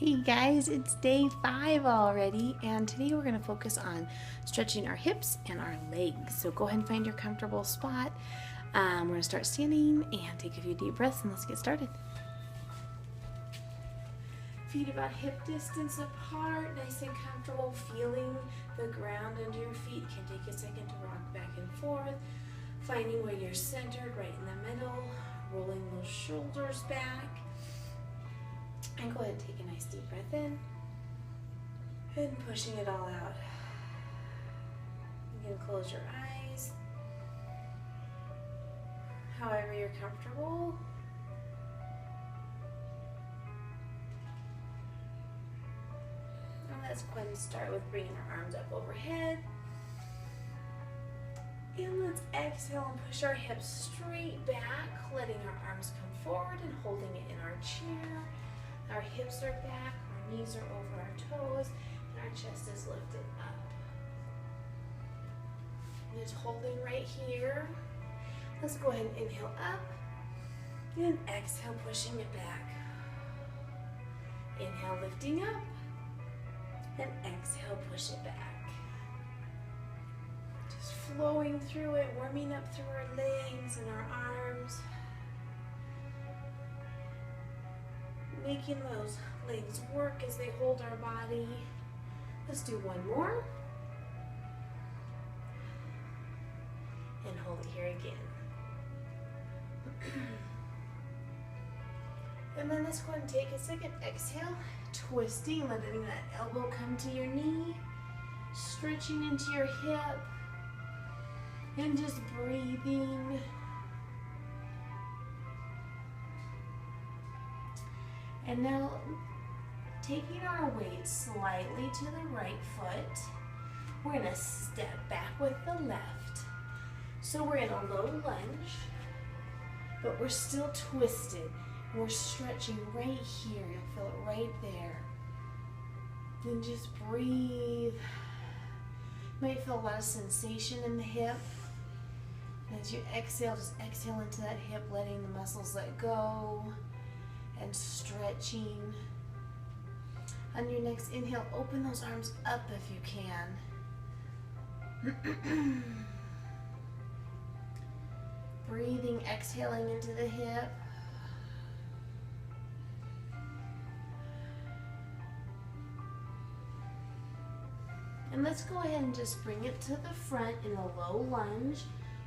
Hey guys, it's day 5 already, and today we're going to focus on stretching our hips and our legs. So go ahead and find your comfortable spot. We're going to start standing and take a few deep breaths, and let's get started. Feet about hip distance apart, nice and comfortable, feeling the ground under your feet. Can take a second to rock back and forth, finding where you're centered right in the middle, rolling those shoulders back. And go ahead and take a nice deep breath in and pushing it all out. You can close your eyes however you're comfortable. And let's go ahead and start with bringing our arms up overhead. And let's exhale and push our hips straight back, letting our arms come forward and holding it in our chair. Our hips are back, our knees are over our toes, and our chest is lifted up. Just holding right here. Let's go ahead and inhale up, and exhale, pushing it back. Inhale, lifting up, and exhale, push it back. Just flowing through it, warming up through our legs and our arms. Making those legs work as they hold our body. Let's do one more. And hold it here again. And then let's go ahead and take a second. Exhale, twisting, letting that elbow come to your knee, stretching into your hip, and just breathing. And now, taking our weight slightly to the right foot, we're going to step back with the left. So we're in a low lunge, but we're still twisted. We're stretching right here. You'll feel it right there. Then just breathe. You might feel a lot of sensation in the hip. And as you exhale, just exhale into that hip, letting the muscles let go. And stretching. On your next inhale, open those arms up if you can. Breathing, exhaling into the hip. And let's go ahead and just bring it to the front in a low lunge,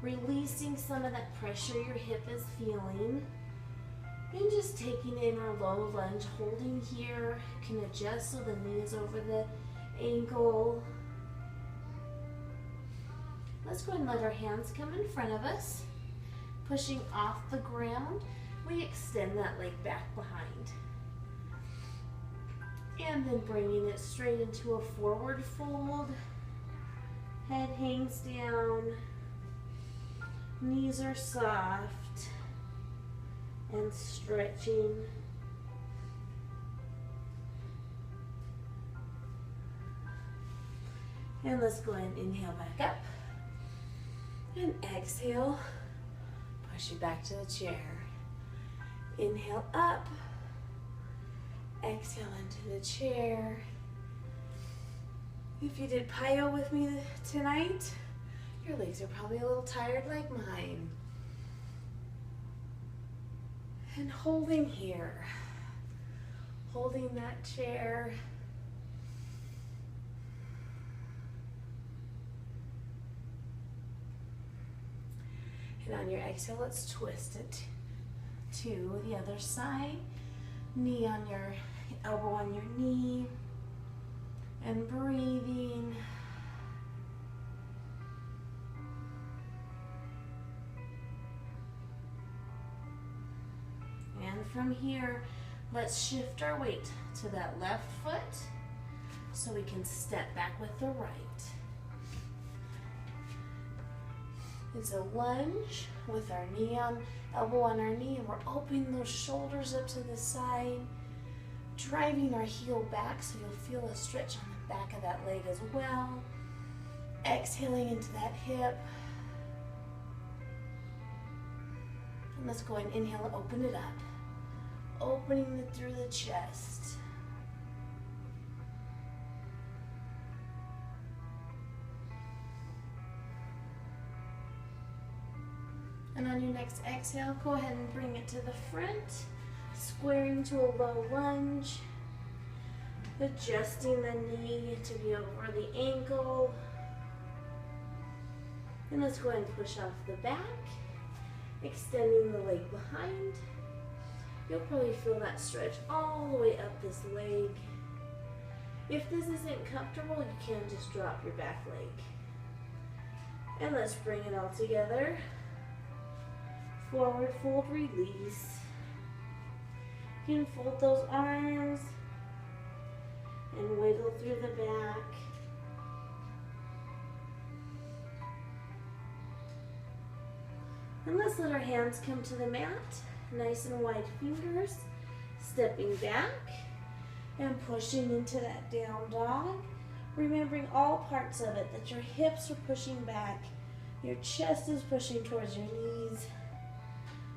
releasing some of that pressure your hip is feeling. And just taking in our low lunge, holding here. You can adjust so the knee is over the ankle. Let's go ahead and let our hands come in front of us. Pushing off the ground, we extend that leg back behind. And then bringing it straight into a forward fold. Head hangs down. Knees are soft. And stretching. And let's go ahead and inhale back up. And exhale. Push it back to the chair. Inhale up. Exhale into the chair. If you did plyo with me tonight, your legs are probably a little tired like mine. And holding here, holding that chair. And on your exhale, let's twist it to the other side. Knee on your elbow on your knee. And breathing. And from here, let's shift our weight to that left foot so we can step back with the right. It's a lunge with our elbow on our knee, and we're opening those shoulders up to the side, driving our heel back so you'll feel a stretch on the back of that leg as well. Exhaling into that hip. And let's go and inhale and open it up. Opening it through the chest. And on your next exhale, go ahead and bring it to the front, squaring to a low lunge, adjusting the knee to be over the ankle. And let's go ahead and push off the back, extending the leg behind. You'll probably feel that stretch all the way up this leg. If this isn't comfortable, you can just drop your back leg. And let's bring it all together. Forward fold, release. You can fold those arms and wiggle through the back. And let's let our hands come to the mat. Nice and wide fingers. Stepping back and pushing into that down dog. Remembering all parts of it, that your hips are pushing back. Your chest is pushing towards your knees.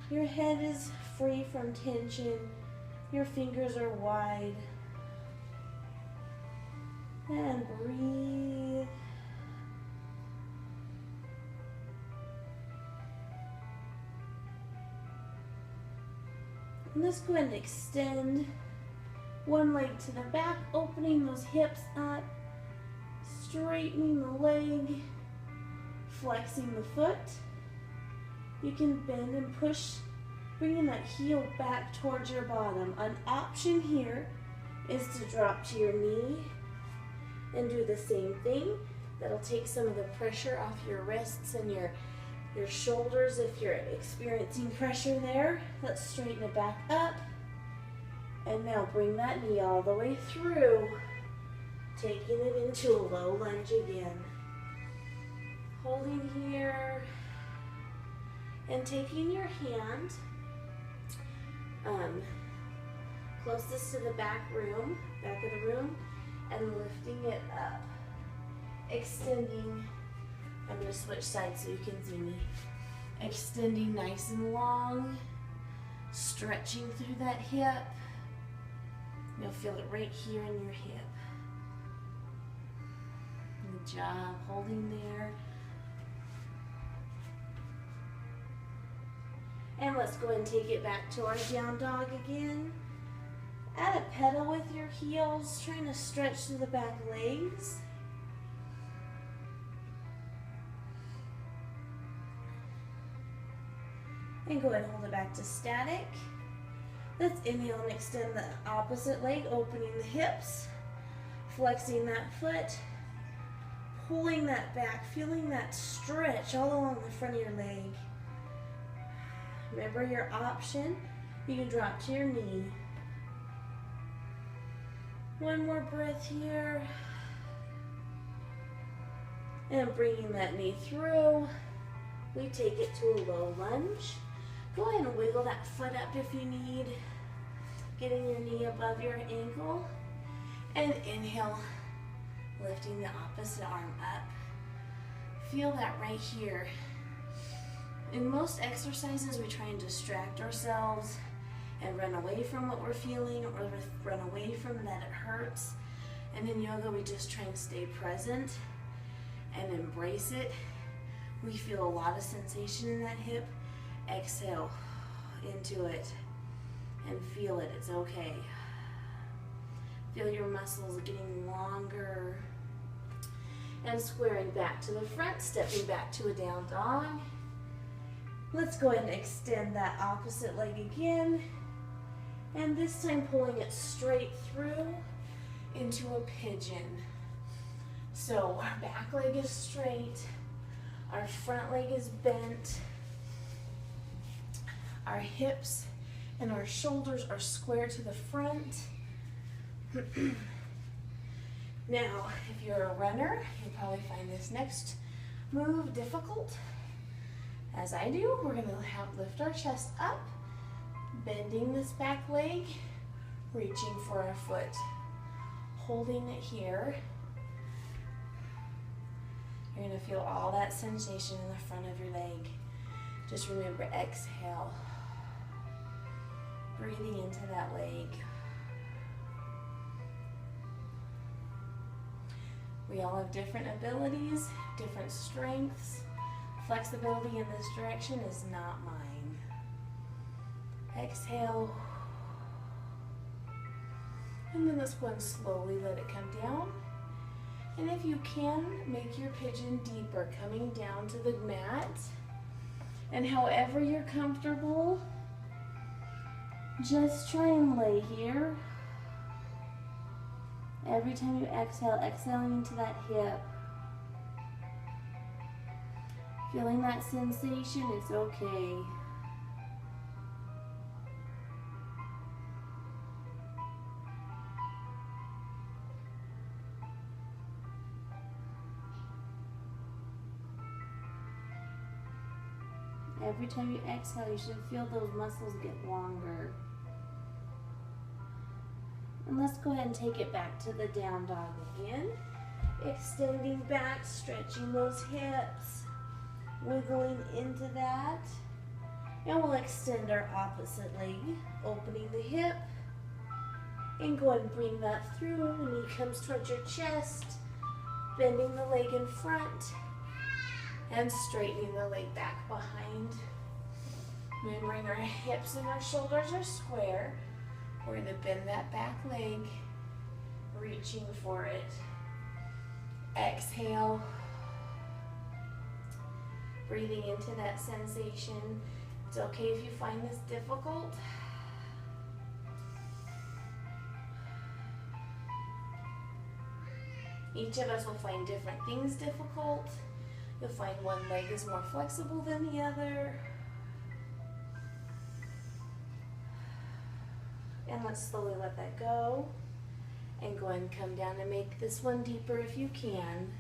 Your head is free from tension. Your fingers are wide. And breathe. And let's go ahead and extend one leg to the back, opening those hips up, straightening the leg, flexing the foot. You can bend and push, bringing that heel back towards your bottom. An option here is to drop to your knee and do the same thing. That'll take some of the pressure off your wrists and your shoulders if you're experiencing pressure there. Let's straighten it back up. And now bring that knee all the way through, taking it into a low lunge again. Holding here and taking your hand closest to the back of the room, and lifting it up. Extending, I'm going to switch sides so you can see me. Extending nice and long, stretching through that hip. You'll feel it right here in your hip. Good job, holding there. And let's go ahead and take it back to our down dog again. Add a pedal with your heels, trying to stretch through the back legs. And go ahead and hold it back to static. Let's inhale and extend the opposite leg, opening the hips, flexing that foot, pulling that back, feeling that stretch all along the front of your leg. Remember your option, you can drop to your knee. One more breath here. And bringing that knee through, we take it to a low lunge. Go ahead and wiggle that foot up if you need. Getting your knee above your ankle. And inhale, lifting the opposite arm up. Feel that right here. In most exercises, we try and distract ourselves and run away from what we're feeling, or run away from that it hurts. And in yoga, we just try and stay present and embrace it. We feel a lot of sensation in that hip. Exhale into it and feel it. It's okay. Feel your muscles getting longer. And squaring back to the front, stepping back to a down dog. Let's go ahead and extend that opposite leg again. And this time pulling it straight through into a pigeon. So our back leg is straight, our front leg is bent, our hips and our shoulders are square to the front. Now, if you're a runner, you'll probably find this next move difficult. As I do, we're going to lift our chest up, bending this back leg, reaching for our foot, holding it here. You're going to feel all that sensation in the front of your leg. Just remember, exhale, breathing into that leg. We all have different abilities, different strengths. flexibility in this direction is not mine. Exhale. And then this one, slowly let it come down. And if you can, make your pigeon deeper, coming down to the mat. And however you're comfortable, just try and lay here. Every time you exhale, exhaling into that hip. Feeling that sensation, it's okay. Every time you exhale, you should feel those muscles get longer. And let's go ahead and take it back to the down dog again. Extending back, stretching those hips, wiggling into that. And we'll extend our opposite leg, opening the hip. And go ahead and bring that through. The knee comes towards your chest, bending the leg in front, and straightening the leg back behind. Remembering our hips and our shoulders are square. We're going to bend that back leg, reaching for it. Exhale. Breathing into that sensation. It's okay if you find this difficult. Each of us will find different things difficult. You'll find one leg is more flexible than the other. And let's slowly let that go. And go ahead and come down and make this one deeper if you can.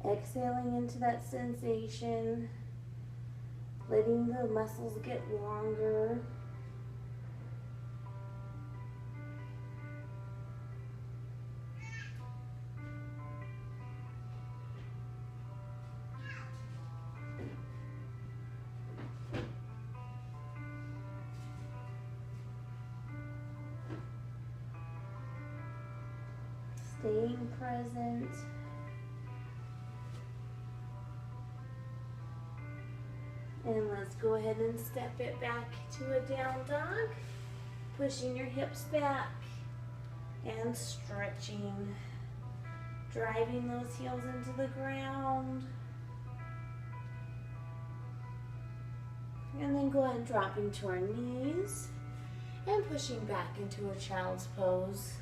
Exhaling into that sensation. Letting the muscles get longer. Staying present. And let's go ahead and step it back to a down dog. Pushing your hips back and stretching. Driving those heels into the ground. And then go ahead and dropping to our knees and pushing back into a child's pose.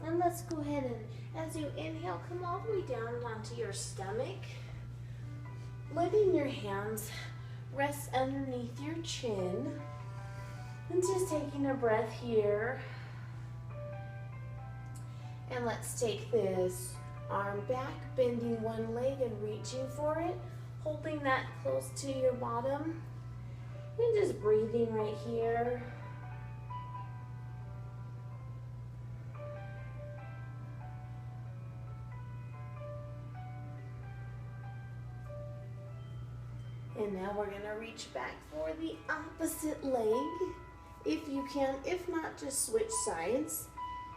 And let's go ahead and, as you inhale, come all the way down onto your stomach. Letting your hands rest underneath your chin. And just taking a breath here. And let's take this arm back, bending one leg and reaching for it. Holding that close to your bottom. And just breathing right here. And now we're going to reach back for the opposite leg, if you can. If not, just switch sides,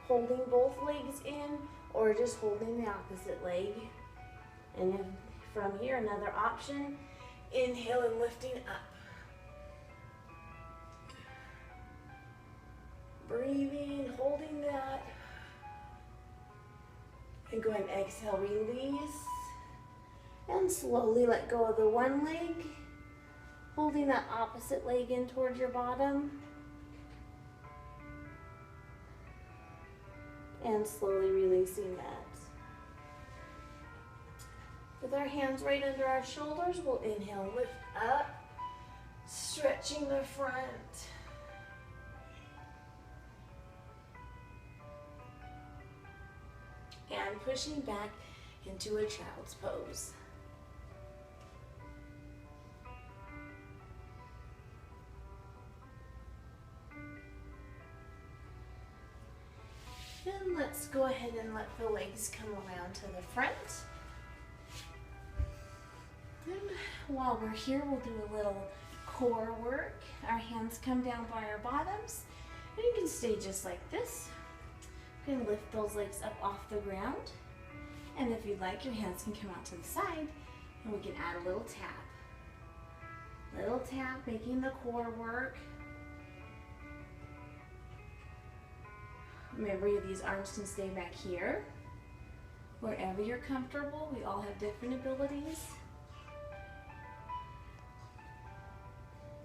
holding both legs in or just holding the opposite leg. And then from here, another option, inhale and lifting up. Breathing, holding that. And go ahead and exhale, release. And slowly let go of the one leg, holding that opposite leg in towards your bottom. And slowly releasing that. With our hands right under our shoulders, we'll inhale, lift up, stretching the front. And pushing back into a child's pose. And let's go ahead and let the legs come around to the front. Then while we're here, we'll do a little core work. Our hands come down by our bottoms. And you can stay just like this. You can lift those legs up off the ground. And if you'd like, your hands can come out to the side and we can add a little tap. Little tap, making the core work. Remember, these arms can stay back here. Wherever you're comfortable, we all have different abilities.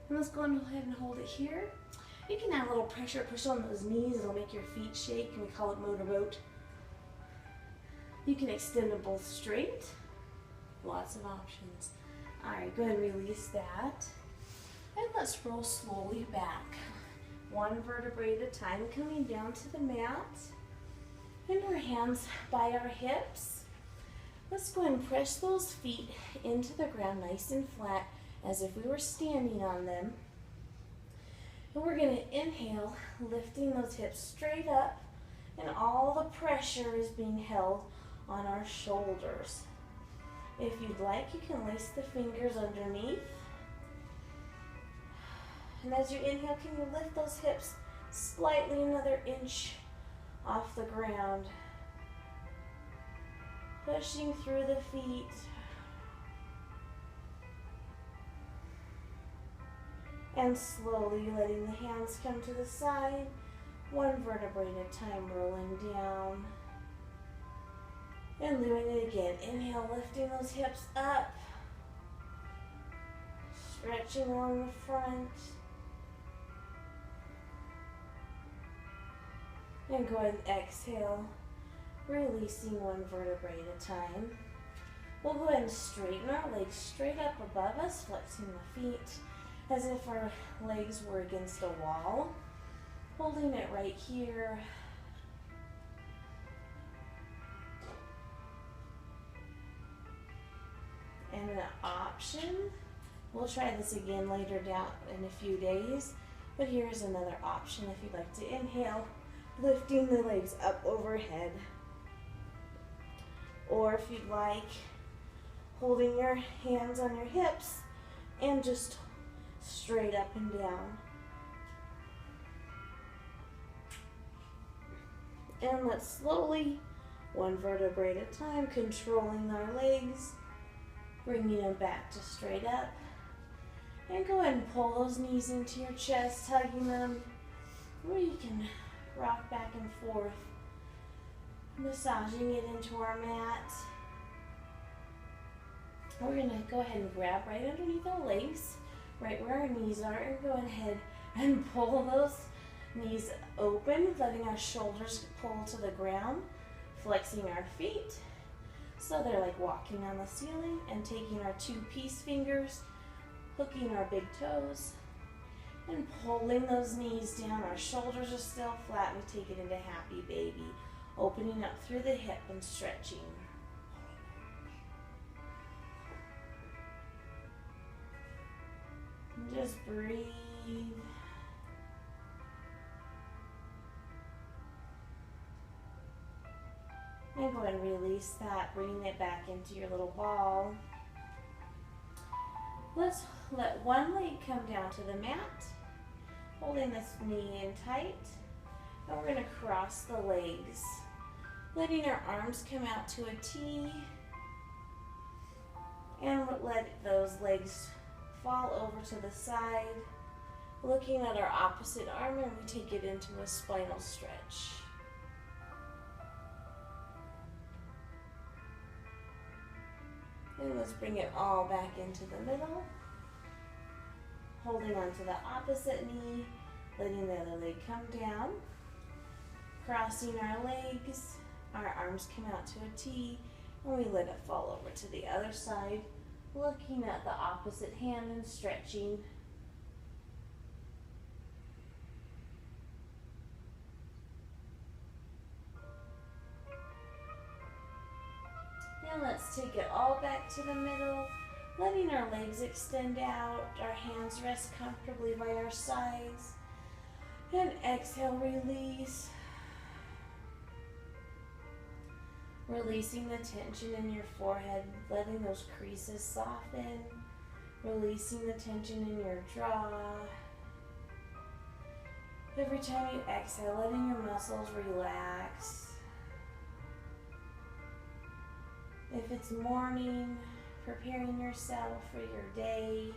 And let's go ahead and hold it here. You can add a little pressure, push on those knees, it'll make your feet shake, and we call it motorboat. You can extend them both straight. Lots of options. All right, go ahead and release that. And let's roll slowly back. One vertebrae at a time, coming down to the mat. And our hands by our hips. Let's go ahead and press those feet into the ground nice and flat as if we were standing on them. And we're going to inhale, lifting those hips straight up, and all the pressure is being held on our shoulders. If you'd like, you can lace the fingers underneath. And as you inhale, can you lift those hips slightly another inch off the ground? Pushing through the feet. And slowly letting the hands come to the side, one vertebrae at a time, rolling down. And doing it again. Inhale, lifting those hips up. Stretching along the front. And go ahead and exhale, releasing one vertebrae at a time. We'll go ahead and straighten our legs straight up above us, flexing the feet as if our legs were against a wall. Holding it right here. And an option, we'll try this again later down in a few days, but here's another option if you'd like to inhale, lifting the legs up overhead. Or if you'd like, holding your hands on your hips and just straight up and down. And let's slowly, one vertebrae at a time, controlling our legs, bringing them back to straight up. And go ahead and pull those knees into your chest, hugging them, where you can rock back and forth, massaging it into our mat. We're going to go ahead and grab right underneath our legs, right where our knees are, and go ahead and pull those knees open, letting our shoulders pull to the ground, flexing our feet so they're like walking on the ceiling, and taking our two peace fingers, hooking our big toes, and pulling those knees down. Our shoulders are still flat. We take it into happy baby, opening up through the hip and stretching. And just breathe. And go ahead and release that, bringing it back into your little ball. Let's let one leg come down to the mat, holding this knee in tight. And we're going to cross the legs, letting our arms come out to a T. And let those legs fall over to the side, looking at our opposite arm, and we take it into a spinal stretch. And let's bring it all back into the middle, holding on to the opposite knee, letting the other leg come down, crossing our legs, our arms come out to a T, and we let it fall over to the other side, looking at the opposite hand and stretching. And let's take it all back to the middle, letting our legs extend out, our hands rest comfortably by our sides, and exhale, release. Releasing the tension in your forehead, letting those creases soften. Releasing the tension in your jaw. Every time you exhale, letting your muscles relax. If it's morning, preparing yourself for your day.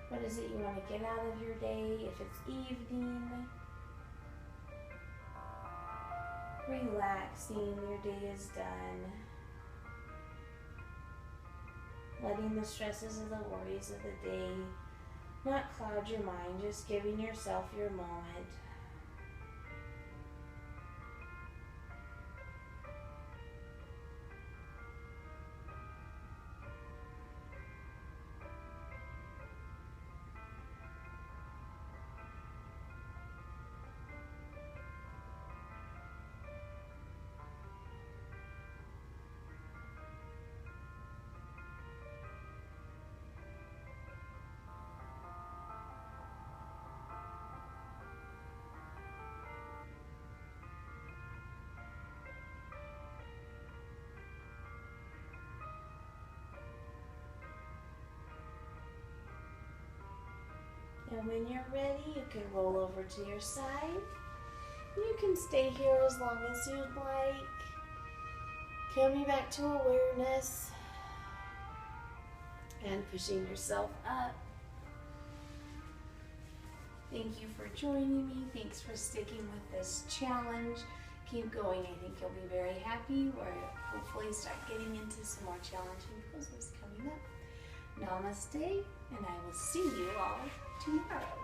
What is it you want to get out of your day? If it's evening, relaxing, your day is done. Letting the stresses and the worries of the day not cloud your mind, just giving yourself your moment. And when you're ready, you can roll over to your side. You can stay here as long as you'd like. Coming back to awareness and pushing yourself up. Thank you for joining me. Thanks for sticking with this challenge. Keep going. I think you'll be very happy. We'll hopefully start getting into some more challenging poses coming up. Namaste, and I will see you all tomorrow.